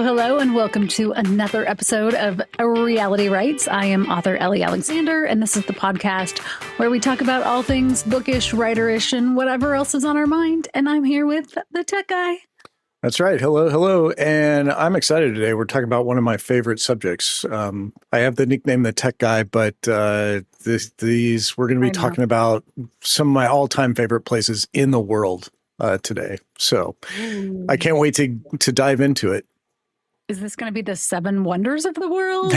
Hello, and welcome to another episode of Reality Writes. I am author Ellie Alexander, and this is the podcast where we talk about all things bookish, writerish, and whatever else is on our mind. And I'm here with the tech guy. That's right. Hello. And I'm excited today. We're talking about one of my favorite subjects. I have the nickname the tech guy, but we're going to be talking about some of my all-time favorite places in the world today. So I can't wait to dive into it. Is this going to be the 7 wonders of the world?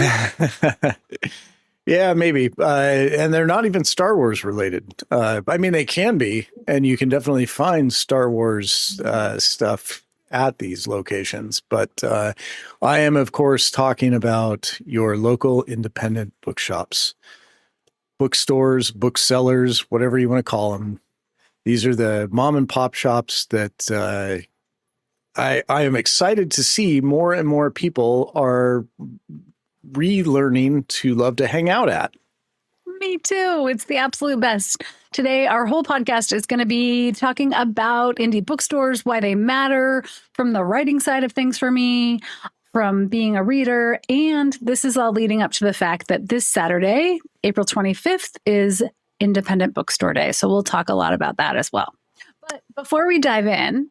Yeah, maybe. And they're not even Star Wars related. I mean, they can be, and you can definitely find Star Wars stuff at these locations. But I am, of course, talking about your local independent bookshops, bookstores, booksellers, whatever you want to call them. These are the mom and pop shops that I am excited to see more and more people are relearning to love to hang out at. Me too. It's the absolute best. Today, our whole podcast is going to be talking about indie bookstores, why they matter, from the writing side of things for me, from being a reader. And this is all leading up to the fact that this Saturday, April 25th, is Independent Bookstore Day. So we'll talk a lot about that as well. But before we dive in,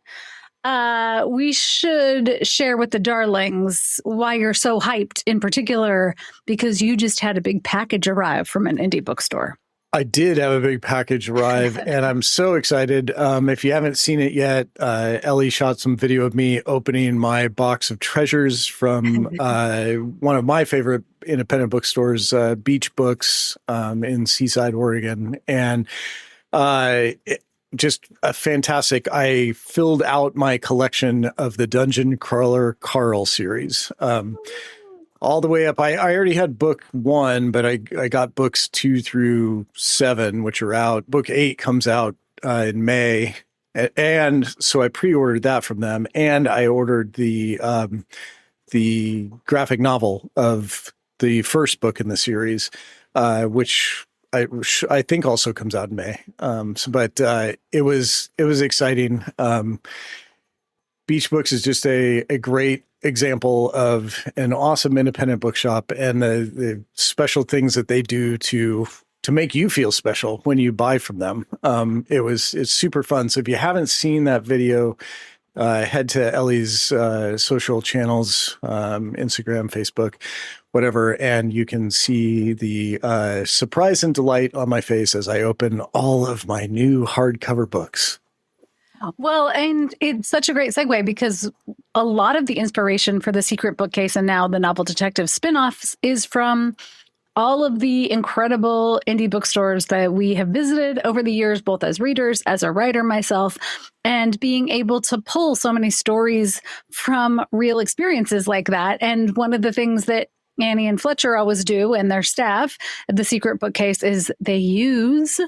we should share with the darlings why you're so hyped, in particular, because you just had a big package arrive from an indie bookstore. I did have a big package arrive, and I'm so excited. If you haven't seen it yet, Ellie shot some video of me opening my box of treasures from one of my favorite independent bookstores, Beach Books in Seaside, Oregon. And just a fantastic. I filled out my collection of the Dungeon Crawler Carl series. All the way up. I already had book 1, but I got books 2 through 7, which are out. Book 8 comes out in May. And so I pre-ordered that from them. And I ordered the graphic novel of the first book in the series, which I think also comes out in May. But it was exciting. Beach Books is just a great example of an awesome independent bookshop and the special things that they do to make you feel special when you buy from them. It's super fun. So if you haven't seen that video, head to Ellie's social channels, Instagram, Facebook, whatever, and you can see the surprise and delight on my face as I open all of my new hardcover books. Well, and it's such a great segue because a lot of the inspiration for the Secret Bookcase and now the Novel Detective spinoffs is from all of the incredible indie bookstores that we have visited over the years, both as readers, as a writer myself, and being able to pull so many stories from real experiences like that. And one of the things that Annie and Fletcher always do, and their staff at the Secret Bookcase, is they use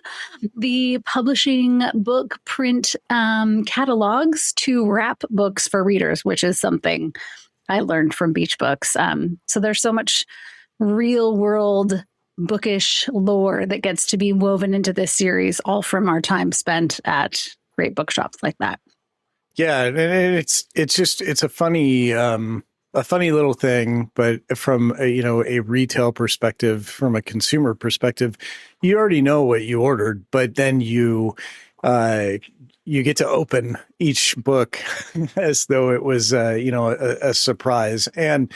the publishing book print catalogs to wrap books for readers, which is something I learned from Beach Books. So there's so much real world bookish lore that gets to be woven into this series, all from our time spent at great bookshops like that. Yeah, and it's a funny little thing, but from a retail perspective, from a consumer perspective, you already know what you ordered, but then you get to open each book as though it was a surprise. And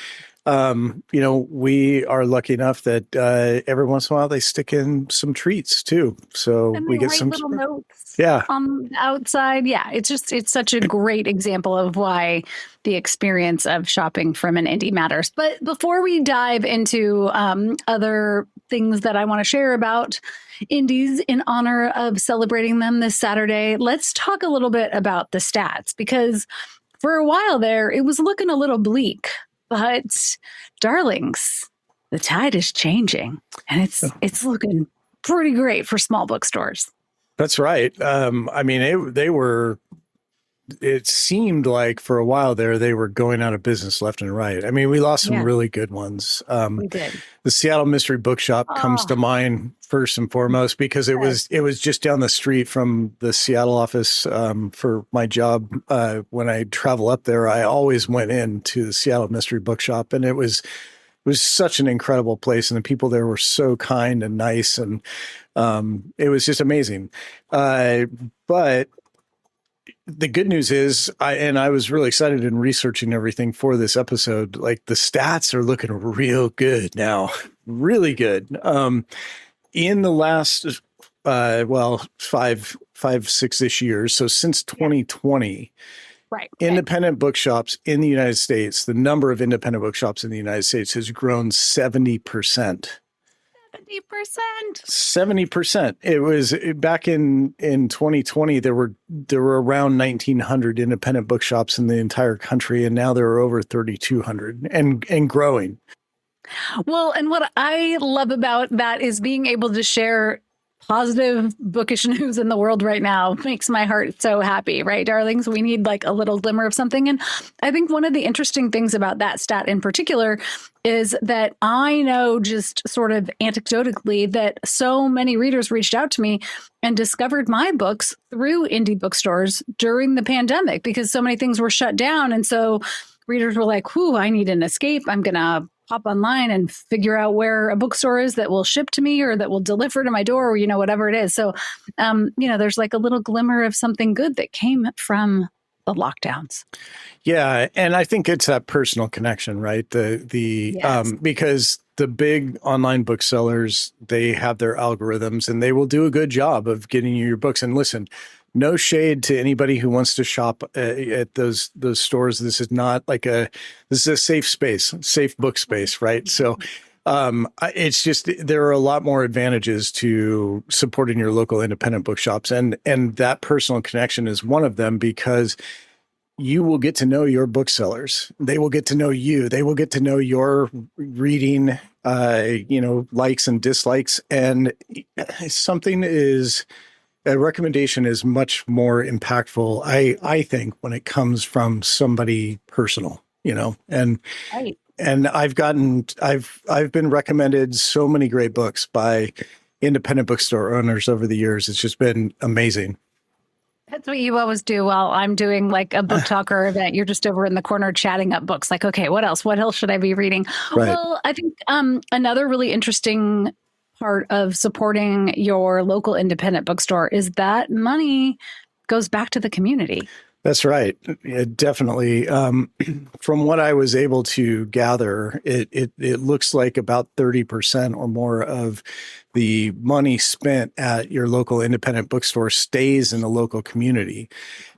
we are lucky enough that every once in a while they stick in some treats too. So and we get some little notes. Yeah. On the outside. Yeah. It's such a great example of why the experience of shopping from an indie matters. But before we dive into other things that I want to share about indies in honor of celebrating them this Saturday, let's talk a little bit about the stats, because for a while there, it was looking a little bleak. But darlings, the tide is changing, and it's looking pretty great for small bookstores. That's right. I mean, they were it seemed like for a while there they were going out of business left and right. I mean, we lost some Yeah, really good ones. we did. The Seattle Mystery Bookshop comes Oh, to mind first and foremost because yes. it was just down the street from the Seattle office for my job. When I travel up there, I always went in to the Seattle Mystery Bookshop, and it was such an incredible place, and the people there were so kind and nice, and it was just amazing. But the good news is, I was really excited in researching everything for this episode. Like the stats are looking real good now, really good. In the last, five, 6-ish years, so since Yeah. 2020, Right. Okay. independent bookshops in the United States, the number of independent bookshops in the United States has grown 70%. 70%. 70%. It was back in 2020, there were around 1,900 independent bookshops in the entire country, and now there are over 3,200 and growing. Well, and what I love about that is being able to share positive bookish news in the world right now makes my heart so happy, right, darlings? We need like a little glimmer of something. And I think one of the interesting things about that stat in particular is that I know just sort of anecdotally that so many readers reached out to me and discovered my books through indie bookstores during the pandemic because so many things were shut down. And so readers were like, whew, I need an escape. I'm going to pop online and figure out where a bookstore is that will ship to me or that will deliver to my door or, whatever it is. So, there's like a little glimmer of something good that came from the lockdowns. Yeah, and I think it's that personal connection, right? Yes. Because the big online booksellers, they have their algorithms and they will do a good job of getting you your books. And listen, no shade to anybody who wants to shop at those stores. This is not like this is a safe space, safe book space, right? So it's just there are a lot more advantages to supporting your local independent bookshops, and that personal connection is one of them because you will get to know your booksellers. They will get to know you. They will get to know your reading, likes and dislikes. And a recommendation is much more impactful, I think, when it comes from somebody personal, and Right. and I've been recommended so many great books by independent bookstore owners over the years. It's just been amazing. That's what you always do while I'm doing like a book talk or event. You're just over in the corner chatting up books. Like, okay, what else? What else should I be reading? Right. Well, I think another really interesting part of supporting your local independent bookstore is that money goes back to the community. That's right. Definitely. From what I was able to gather, it looks like about 30% or more of the money spent at your local independent bookstore stays in the local community.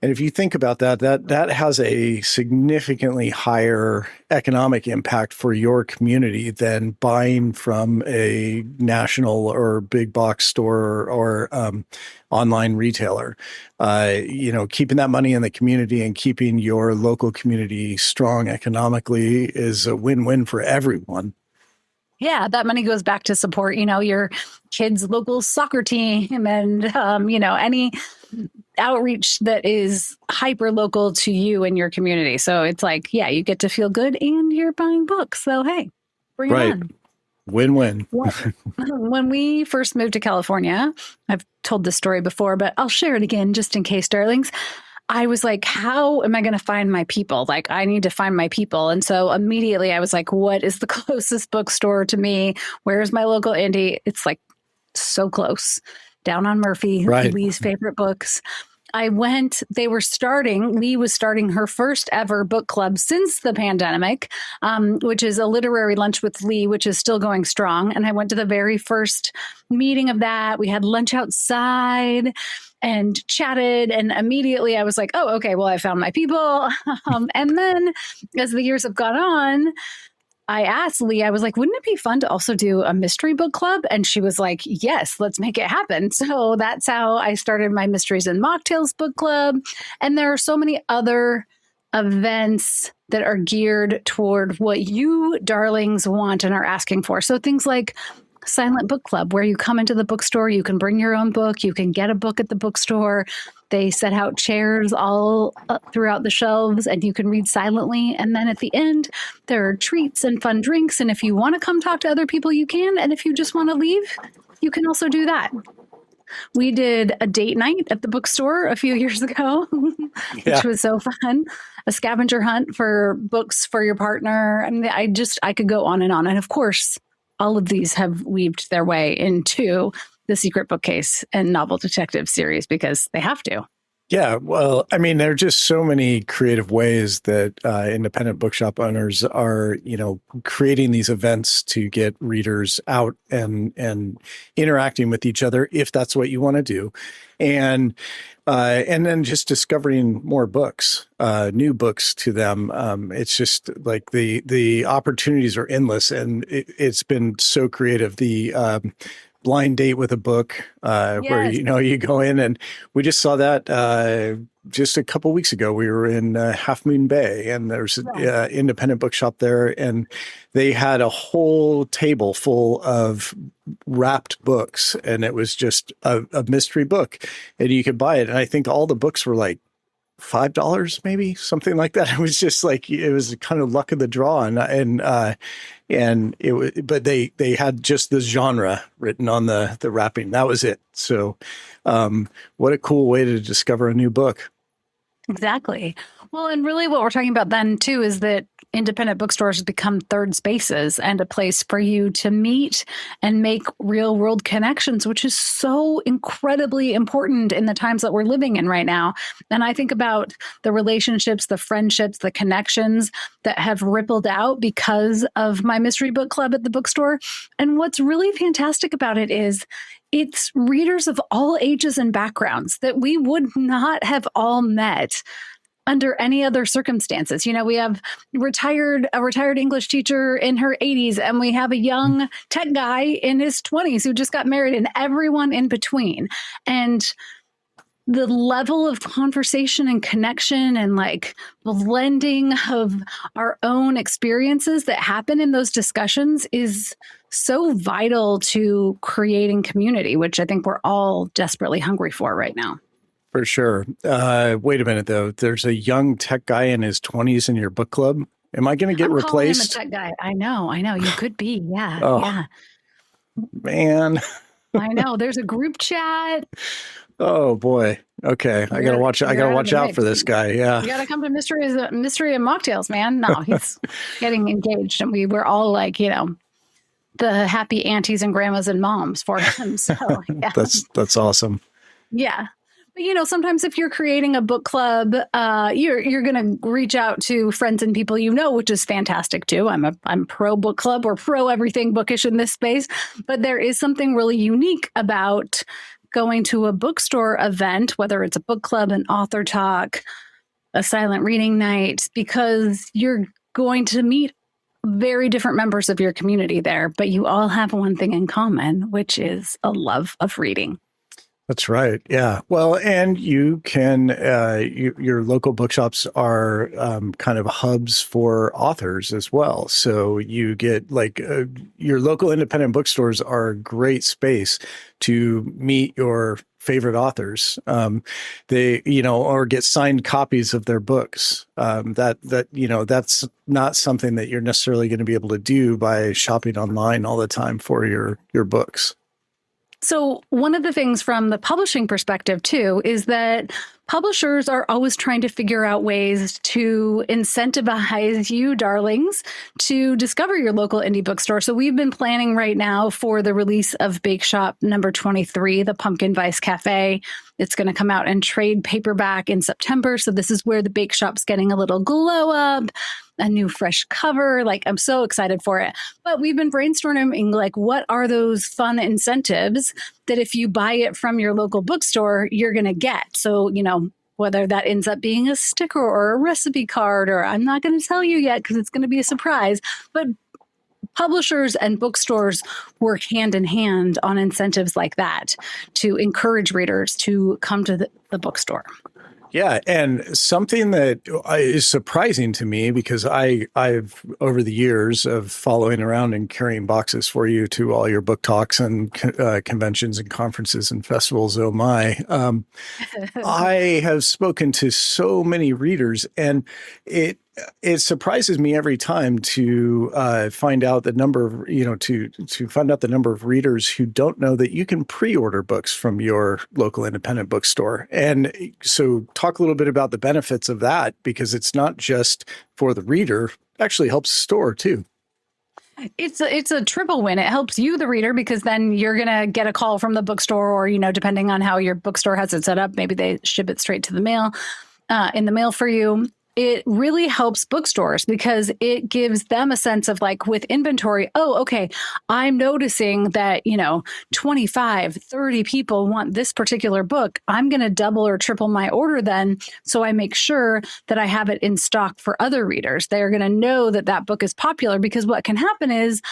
And if you think about that has a significantly higher economic impact for your community than buying from a national or big box store or online retailer. Keeping that money in the community and keeping your local community strong economically is a win-win for everyone. Yeah, that money goes back to support, your kids' local soccer team and, any outreach that is hyper local to you and your community. So it's like, yeah, you get to feel good and you're buying books. So, hey, bring it on. Win-win. When we first moved to California, I've told this story before, but I'll share it again just in case, darlings. I was like, how am I going to find my people? Like, I need to find my people. And so immediately I was like, what is the closest bookstore to me? Where's my local indie? It's like so close. Down on Murphy, Right. Lee's favorite books. Lee was starting her first ever book club since the pandemic, which is a literary lunch with Lee, which is still going strong. And I went to the very first meeting of that. We had lunch outside and chatted. And immediately I was like, oh, okay, well, I found my people. And then as the years have gone on, I asked Lee, I was like, wouldn't it be fun to also do a mystery book club? And she was like, yes, let's make it happen. So that's how I started my Mysteries and Mocktails book club. And there are so many other events that are geared toward what you darlings want and are asking for. So things like silent book club where you come into the bookstore, you can bring your own book, you can get a book at the bookstore. They set out chairs all throughout the shelves and you can read silently. And then at the end, there are treats and fun drinks. And if you want to come talk to other people, you can. And if you just want to leave, you can also do that. We did a date night at the bookstore a few years ago, which was so fun. A scavenger hunt for books for your partner. I mean, I could go on. And of course, all of these have weaved their way into the Secret Bookcase and Novel Detective series because they have to. Yeah, well, I mean, there are just so many creative ways that independent bookshop owners are, creating these events to get readers out and interacting with each other, if that's what you want to do, and then just discovering more books, new books to them. It's just like the opportunities are endless, and it's been so creative. The blind date with a book where you go in, and we just saw that just a couple weeks ago. We were in Half Moon Bay, and there's an independent bookshop there, and they had a whole table full of wrapped books, and it was just a mystery book, and you could buy it. And I think all the books were like $5, maybe something like that. It was just like, it was kind of luck of the draw, and it was, but they had just the genre written on the wrapping. That was it. So, what a cool way to discover a new book. Exactly. Well, and really what we're talking about then too is that independent bookstores become third spaces and a place for you to meet and make real world connections, which is so incredibly important in the times that we're living in right now. And I think about the relationships, the friendships, the connections that have rippled out because of my mystery book club at the bookstore. And what's really fantastic about it is it's readers of all ages and backgrounds that we would not have all met under any other circumstances. We have a retired English teacher in her 80s, and we have a young tech guy in his 20s who just got married, and everyone in between. And the level of conversation and connection and like blending of our own experiences that happen in those discussions is so vital to creating community, which I think we're all desperately hungry for right now. For sure. Wait a minute, though. There's a young tech guy in his 20s in your book club. Am I going to get replaced? I'm a tech guy. I know. You could be. Yeah. Oh, yeah. Man. I know. There's a group chat. Oh boy. Okay. I gotta watch out for this guy. Yeah. You gotta come to Mystery and Mocktails, man. No, he's getting engaged, and we were all like, the happy aunties and grandmas and moms for him. So yeah. That's awesome. Yeah. But, sometimes if you're creating a book club, you're going to reach out to friends and people which is fantastic too. I'm pro book club or pro everything bookish in this space. But there is something really unique about going to a bookstore event, whether it's a book club, an author talk, a silent reading night, because you're going to meet very different members of your community there. But you all have one thing in common, which is a love of reading. That's right. Yeah. Well, and you can, your local bookshops are kind of hubs for authors as well. So you get your local independent bookstores are a great space to meet your favorite authors. Or get signed copies of their books. That's not something that you're necessarily going to be able to do by shopping online all the time for your books. So one of the things from the publishing perspective, too, is that publishers are always trying to figure out ways to incentivize you, darlings, to discover your local indie bookstore. So we've been planning right now for the release of Bakeshop number 23, the Pumpkin Vice Cafe. It's going to come out in trade paperback in September. So this is where the Bakeshop's getting a little glow up, a new fresh cover. I'm so excited for it. But we've been brainstorming, what are those fun incentives that if you buy it from your local bookstore, you're going to get? So, whether that ends up being a sticker or a recipe card, or I'm not going to tell you yet because it's going to be a surprise. But publishers and bookstores work hand in hand on incentives like that to encourage readers to come to the bookstore. Yeah, and something that is surprising to me because I've over the years of following around and carrying boxes for you to all your book talks and conventions and conferences and festivals. Oh my! I have spoken to so many readers, and it it surprises me every time to find out the number of to find out the number of readers who don't know that you can pre-order books from your local independent bookstore. And so, talk a little bit about the benefits of that because it's not just for the reader; it actually helps the store too. It's a triple win. It helps you, the reader, because then you're gonna get a call from the bookstore, or depending on how your bookstore has it set up, maybe they ship it straight to the mail, in the mail for you. It really helps bookstores because it gives them a sense of like with inventory. Oh, okay. I'm noticing that, 25, 30 people want this particular book. I'm going to double or triple my order then. So I make sure that I have it in stock for other readers. They're going to know that that book is popular because what can happen is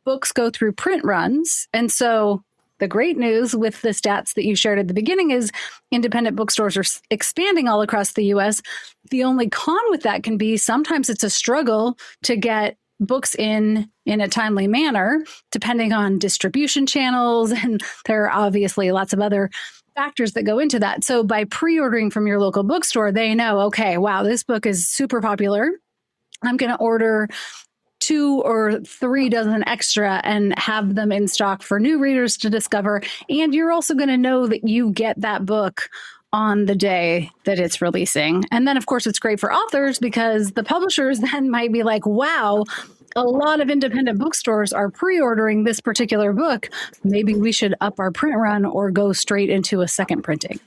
books go through print runs. And so the great news with the stats that you shared at the beginning is independent bookstores are expanding all across the US. The only con with that can be sometimes it's a struggle to get books in a timely manner, depending on distribution channels. And there are obviously lots of other factors that go into that. So by pre-ordering from your local bookstore, they know, okay, wow, this book is super popular. I'm going to order 2 or 3 dozen extra and have them in stock for new readers to discover. And you're also going to know that you get that book on the day that it's releasing. And then, of course, it's great for authors because the publishers then might be like, wow, a lot of independent bookstores are pre-ordering this particular book. Maybe we should up our print run or go straight into a second printing.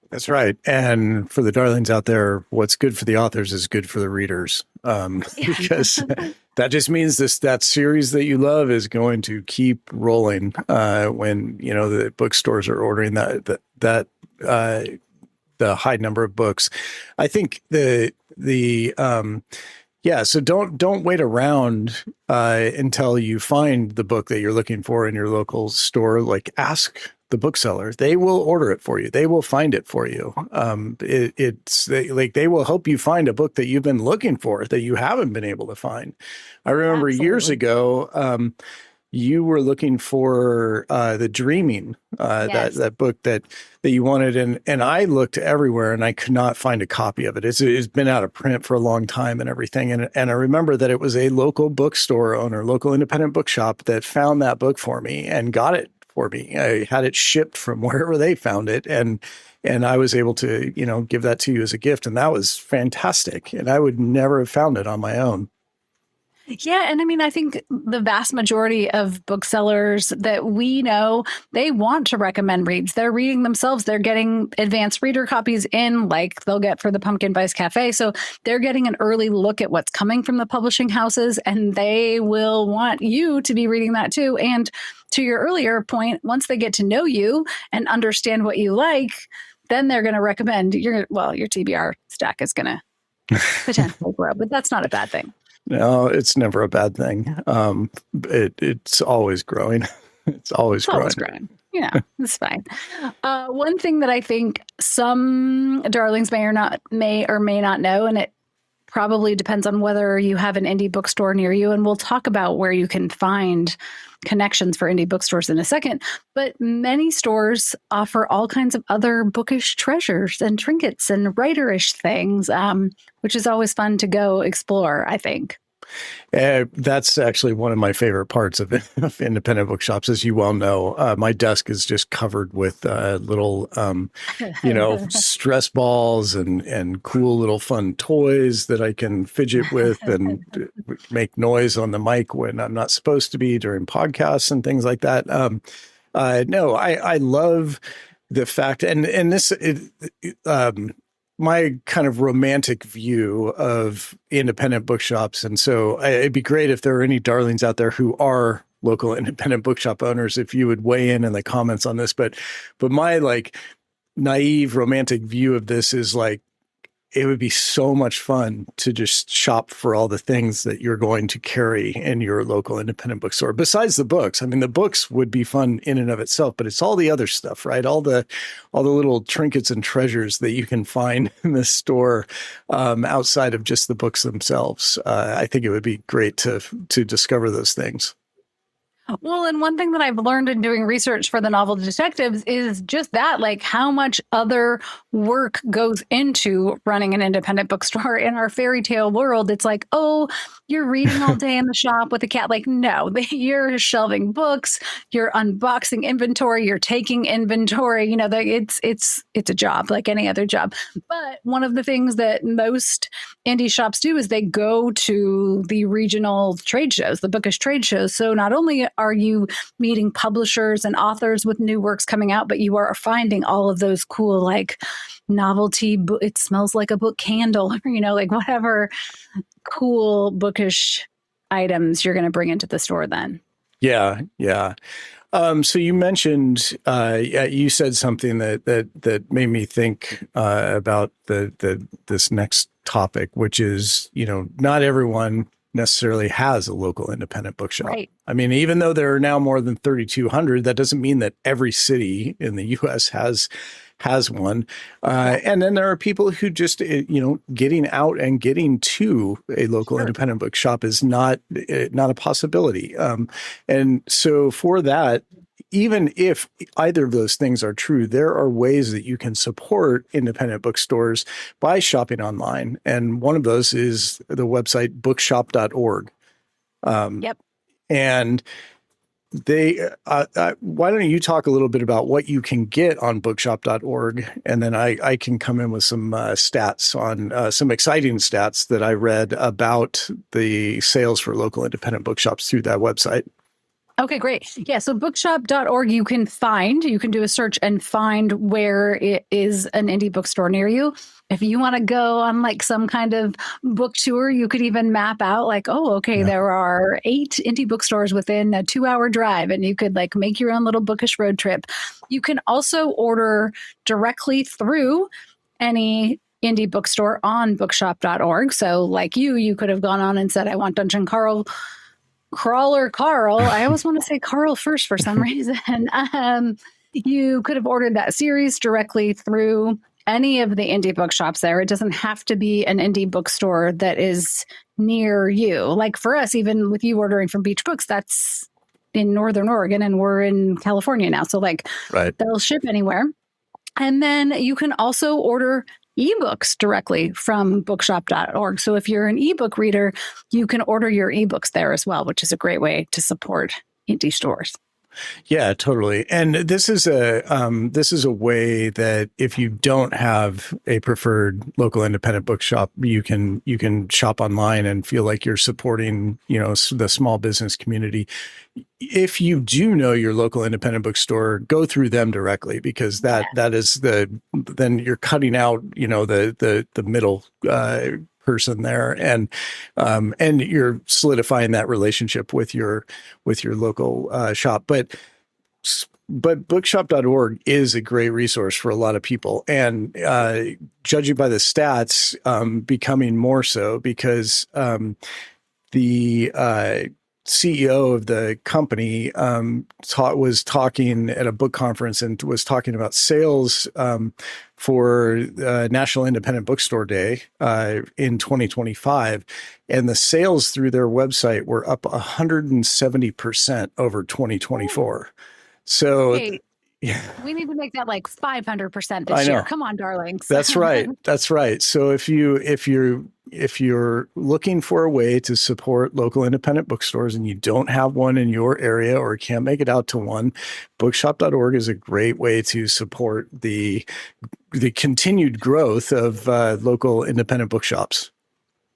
That's right. And for the darlings out there, what's good for the authors is good for the readers. Because that just means that series that you love is going to keep rolling when the bookstores are ordering the high number of books. I think so don't wait around until you find the book that you're looking for in your local store. Like ask the bookseller. They will order it for you. They will find it for you. They will help you find a book that you've been looking for that you haven't been able to find. I remember years ago, you were looking for The Dreaming, yes. that book that you wanted, and I looked everywhere and I could not find a copy of it. It's been out of print for a long time and everything. And I remember that it was a local bookstore owner, local independent bookshop that found that book for me and got it for me. I had it shipped from wherever they found it, and I was able to give that to you as a gift, and that was fantastic. And I would never have found it on my own. Yeah. And I mean, I think the vast majority of booksellers that we know, they want to recommend reads. They're reading themselves. They're getting advanced reader copies in like they'll get for the Pumpkin Spice Cafe. So they're getting an early look at what's coming from the publishing houses, and they will want you to be reading that too. And to your earlier point, once they get to know you and understand what you like, then they're going to recommend your TBR stack is going to potentially grow, but that's not a bad thing. No, it's never a bad thing. It's always growing. It's always growing. Yeah, it's fine. One thing that I think some darlings may or may not know, and it probably depends on whether you have an indie bookstore near you, and we'll talk about where you can find connections for indie bookstores in a second, but many stores offer all kinds of other bookish treasures and trinkets and writerish things, which is always fun to go explore, I think. That's actually one of my favorite parts of independent bookshops, as you well know. My desk is just covered with little, stress balls and cool little fun toys that I can fidget with and make noise on the mic when I'm not supposed to be during podcasts and things like that. I love the fact, and this, my kind of romantic view of independent bookshops. And so it'd be great if there are any darlings out there who are local independent bookshop owners, if you would weigh in the comments on this. But my like naive romantic view of this is like, it would be so much fun to just shop for all the things that you're going to carry in your local independent bookstore. Besides the books, I mean, the books would be fun in and of itself, but it's all the other stuff, right? All the little trinkets and treasures that you can find in the store outside of just the books themselves. I think it would be great to discover those things. Well, and one thing that I've learned in doing research for the novel detectives is just that, like how much other work goes into running an independent bookstore. In our fairy tale world, it's like, oh, you're reading all day in the shop with a cat. Like, no, you're shelving books, you're unboxing inventory, you're taking inventory. You know, it's a job like any other job. But one of the things that most indie shops do is they go to the regional trade shows, the bookish trade shows. So not only are you meeting publishers and authors with new works coming out, but you are finding all of those cool, like novelty, it smells like a book candle, you know, like whatever cool bookish items you're going to bring into the store then. Yeah. Yeah. So you mentioned, you said something that made me think about this next topic, which is, you know, not everyone necessarily has a local independent bookshop. Right. I mean, even though there are now more than 3,200, that doesn't mean that every city in the U.S. has one. And then there are people who just, you know, getting out and getting to a local independent bookshop is not a possibility. And so for that, even if either of those things are true, there are ways that you can support independent bookstores by shopping online. And one of those is the website bookshop.org. Yep. And they, why don't you talk a little bit about what you can get on bookshop.org? And then I can come in with some stats on some exciting stats that I read about the sales for local independent bookshops through that website. Okay, great. Yeah, so bookshop.org, you can do a search and find where it is an indie bookstore near you. If you want to go on like some kind of book tour, you could even map out like, oh, okay, there are 8 indie bookstores within a 2-hour drive, and you could like make your own little bookish road trip. You can also order directly through any indie bookstore on bookshop.org. So like you could have gone on and said, I want Dungeon Crawler Carl. I always want to say Carl first for some reason. You could have ordered that series directly through any of the indie bookshops there. It doesn't have to be an indie bookstore that is near you. Like for us, even with you ordering from Beach Books, that's in Northern Oregon and we're in California now. So like they'll ship anywhere. And then you can also order ebooks directly from bookshop.org. So if you're an ebook reader, you can order your ebooks there as well, which is a great way to support indie stores. Yeah, totally. And this is a way that if you don't have a preferred local independent bookshop, you can shop online and feel like you're supporting, you know, the small business community. If you do know your local independent bookstore, go through them directly, because that is then you're cutting out, you know, the middle person there, and you're solidifying that relationship with your local shop. But bookshop.org is a great resource for a lot of people, and judging by the stats, becoming more so, because the CEO of the company was talking at a book conference and was talking about sales for National Independent Bookstore Day in 2025. And the sales through their website were up 170% over 2024. So hey, we need to make that like 500% this year. Come on, darlings. That's right. That's right. So if you're looking for a way to support local independent bookstores and you don't have one in your area or can't make it out to one, bookshop.org is a great way to support the continued growth of local independent bookshops.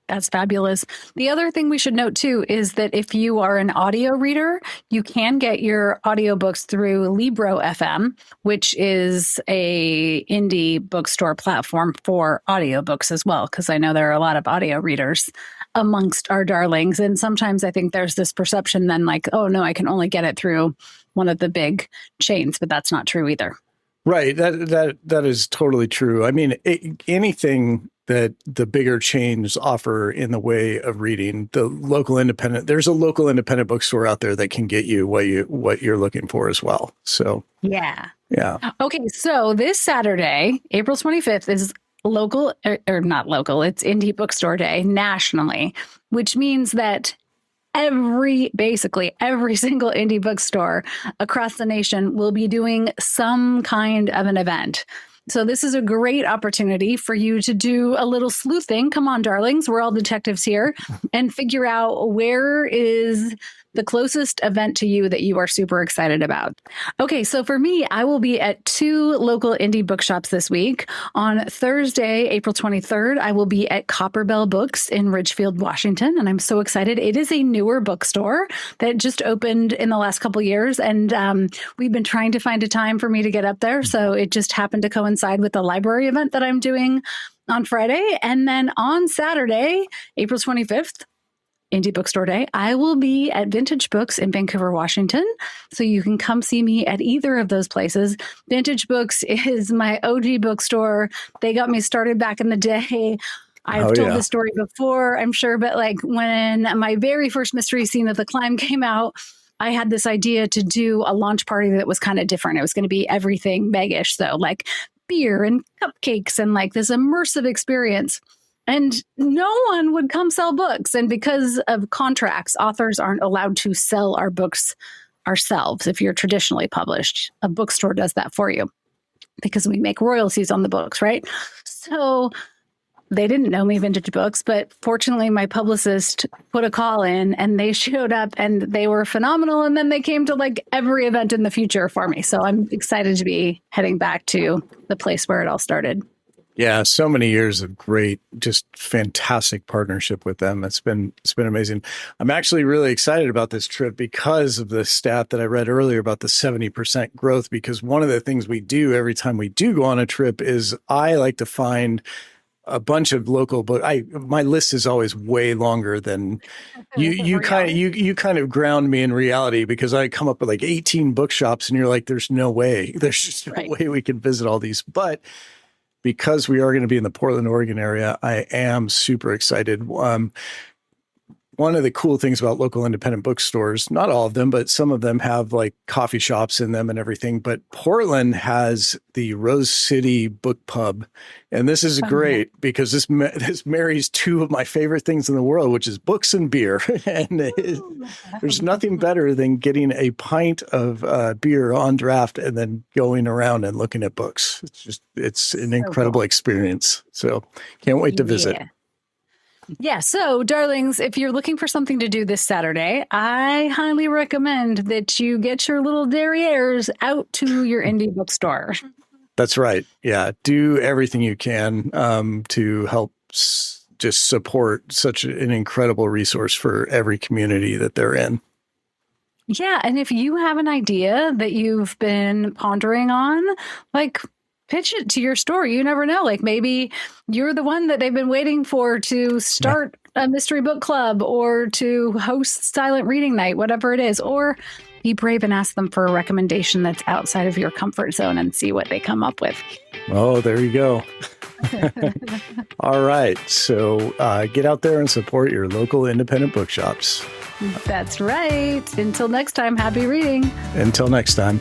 That's fabulous. The other thing we should note too is that if you are an audio reader, you can get your audiobooks through Libro FM, which is a indie bookstore platform for audiobooks as well, because I know there are a lot of audio readers amongst our darlings. And sometimes I think there's this perception then like, oh no, I can only get it through one of the big chains, but that's not true either. Right. That is totally true. I mean, anything that the bigger chains offer in the way of reading. There's a local independent bookstore out there that can get you what you're looking for as well. So Yeah. yeah. Okay, so this Saturday, April 25th, is local, or not local, it's Indie Bookstore Day nationally, which means that basically every single indie bookstore across the nation will be doing some kind of an event. So this is a great opportunity for you to do a little sleuthing. Come on, darlings, we're all detectives here, and figure out where is the closest event to you that you are super excited about. Okay, so for me, I will be at 2 local indie bookshops this week. On Thursday, April 23rd, I will be at Copperbell Books in Ridgefield, Washington, and I'm so excited. It is a newer bookstore that just opened in the last couple years, and we've been trying to find a time for me to get up there, so it just happened to coincide with the library event that I'm doing on Friday. And then on Saturday, April 25th, Indie Bookstore Day, I will be at Vintage Books in Vancouver, Washington. So you can come see me at either of those places. Vintage Books is my OG bookstore. They got me started back in the day. I've told this story before, I'm sure, but like when my very first Mystery Scene of the Climb came out, I had this idea to do a launch party that was kind of different. It was going to be everything Meg-ish, so like beer and cupcakes and like this immersive experience. And no one would come sell books. And because of contracts, authors aren't allowed to sell our books ourselves. If you're traditionally published, a bookstore does that for you because we make royalties on the books, right? So they didn't know me, Vintage Books, but fortunately my publicist put a call in and they showed up and they were phenomenal. And then they came to like every event in the future for me. So I'm excited to be heading back to the place where it all started. Yeah, so many years of great, just fantastic partnership with them. It's been amazing. I'm actually really excited about this trip because of the stat that I read earlier about the 70% growth, because one of the things we do every time we do go on a trip is I like to find a bunch of local book. My list is always way longer than you kind of ground me in reality, because I come up with like 18 bookshops and you're like, there's no way. There's just no way we can visit all these. But because we are going to be in the Portland, Oregon area, I am super excited. One of the cool things about local independent bookstores, not all of them, but some of them have like coffee shops in them and everything. But Portland has the Rose City Book Pub. And this is great because this marries 2 of my favorite things in the world, which is books and beer. And there's nothing better than getting a pint of beer on draft and then going around and looking at books. It's an incredible experience. So can't wait to visit. Yeah. So, darlings, if you're looking for something to do this Saturday, I highly recommend that you get your little derrieres out to your indie bookstore. That's right. Yeah. Do everything you can to help just support such an incredible resource for every community that they're in. Yeah. And if you have an idea that you've been pondering on, like, pitch it to your store. You never know. Like maybe you're the one that they've been waiting for to start a mystery book club or to host silent reading night, whatever it is. Or be brave and ask them for a recommendation that's outside of your comfort zone and see what they come up with. Oh, there you go. All right. So get out there and support your local independent bookshops. That's right. Until next time, happy reading. Until next time.